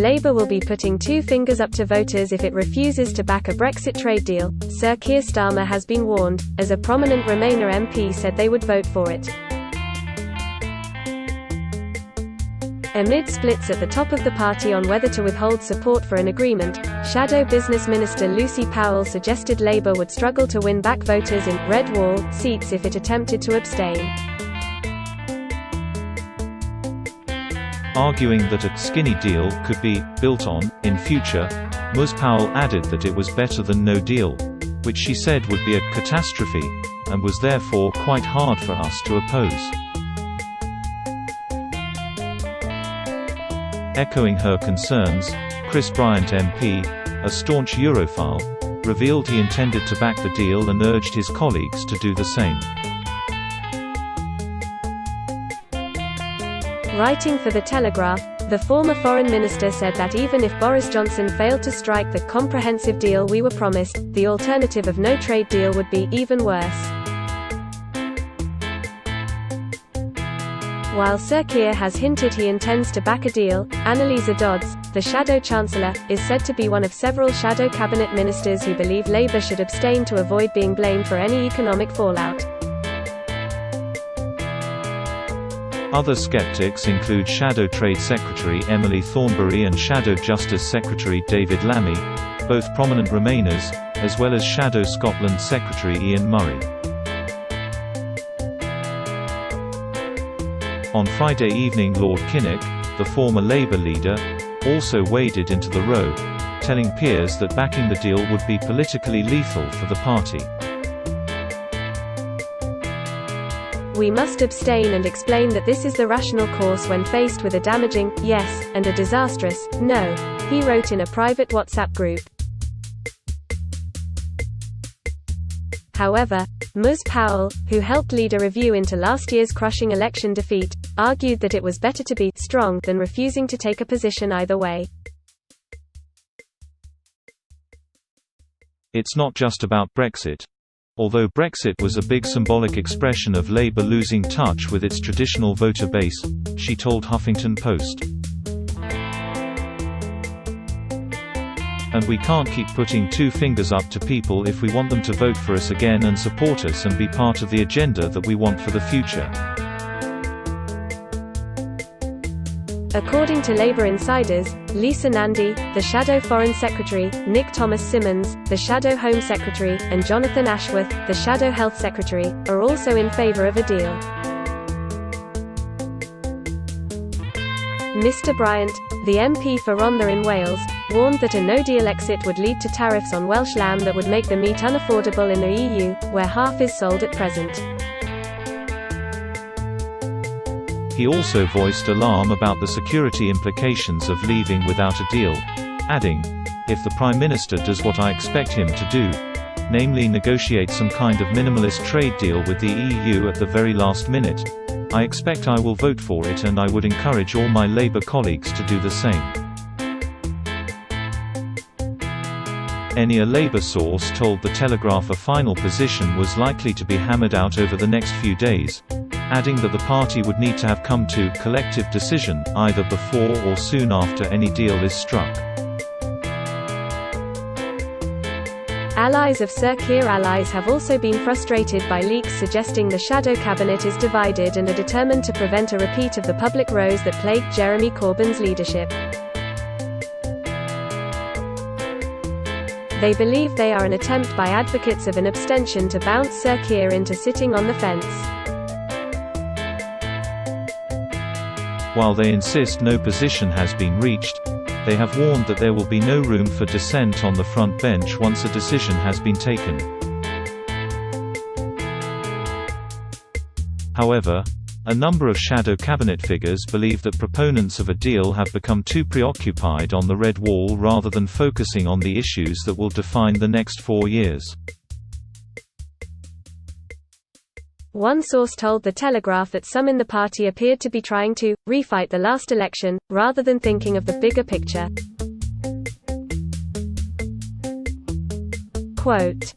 Labour will be putting two fingers up to voters if it refuses to back a Brexit trade deal, Sir Keir Starmer has been warned, as a prominent Remainer MP said they would vote for it. Amid splits at the top of the party on whether to withhold support for an agreement, Shadow Business Minister Lucy Powell suggested Labour would struggle to win back voters in «red wall» seats if it attempted to abstain. Arguing that a «skinny deal» could be «built on» in future, Ms Powell added that it was better than no deal, which she said would be a «catastrophe», and was therefore quite hard for us to oppose. Echoing her concerns, Bryant MP, a staunch Europhile, revealed he intended to back the deal and urged his colleagues to do the same. Writing for the Telegraph, the former foreign minister said that even if Boris Johnson failed to strike the comprehensive deal we were promised, the alternative of no trade deal would be even worse. While Sir Keir has hinted he intends to back a deal, Annalisa Dodds, the Shadow Chancellor, is said to be one of several Shadow Cabinet ministers who believe Labour should abstain to avoid being blamed for any economic fallout. Other skeptics include Shadow Trade Secretary Emily Thornberry and Shadow Justice Secretary David Lammy, both prominent Remainers, as well as Shadow Scotland Secretary Ian Murray. On Friday evening, Lord Kinnock, the former Labour leader, also waded into the row, telling peers that backing the deal would be politically lethal for the party. "We must abstain and explain that this is the rational course when faced with a damaging yes and a disastrous no," he wrote in a private WhatsApp group. However, Ms Powell, who helped lead a review into last year's crushing election defeat, argued that it was better to be strong than refusing to take a position either way. It's not just about Brexit. Although Brexit was a big symbolic expression of Labour losing touch with its traditional voter base, she told Huffington Post. And we can't keep putting two fingers up to people if we want them to vote for us again and support us and be part of the agenda that we want for the future. According to Labour insiders, Lisa Nandy, the Shadow Foreign Secretary, Nick Thomas-Symonds, the Shadow Home Secretary, and Jonathan Ashworth, the Shadow Health Secretary, are also in favour of a deal. Mr Bryant, the MP for Rhondda in Wales, warned that a no-deal exit would lead to tariffs on Welsh lamb that would make the meat unaffordable in the EU, where half is sold at present. He also voiced alarm about the security implications of leaving without a deal, adding, "If the Prime Minister does what I expect him to do, namely negotiate some kind of minimalist trade deal with the EU at the very last minute, I expect I will vote for it, and I would encourage all my Labour colleagues to do the same." A Labour source told the Telegraph a final position was likely to be hammered out over the next few days, adding that the party would need to have come to collective decision either before or soon after any deal is struck. Allies of Sir Keir have also been frustrated by leaks suggesting the Shadow Cabinet is divided and are determined to prevent a repeat of the public rows that plagued Jeremy Corbyn's leadership. They believe they are an attempt by advocates of an abstention to bounce Sir Keir into sitting on the fence. While they insist no position has been reached, they have warned that there will be no room for dissent on the front bench once a decision has been taken. However, a number of shadow cabinet figures believe that proponents of a deal have become too preoccupied on the red wall rather than focusing on the issues that will define the next 4 years. One source told The Telegraph that some in the party appeared to be trying to refight the last election, rather than thinking of the bigger picture. Quote,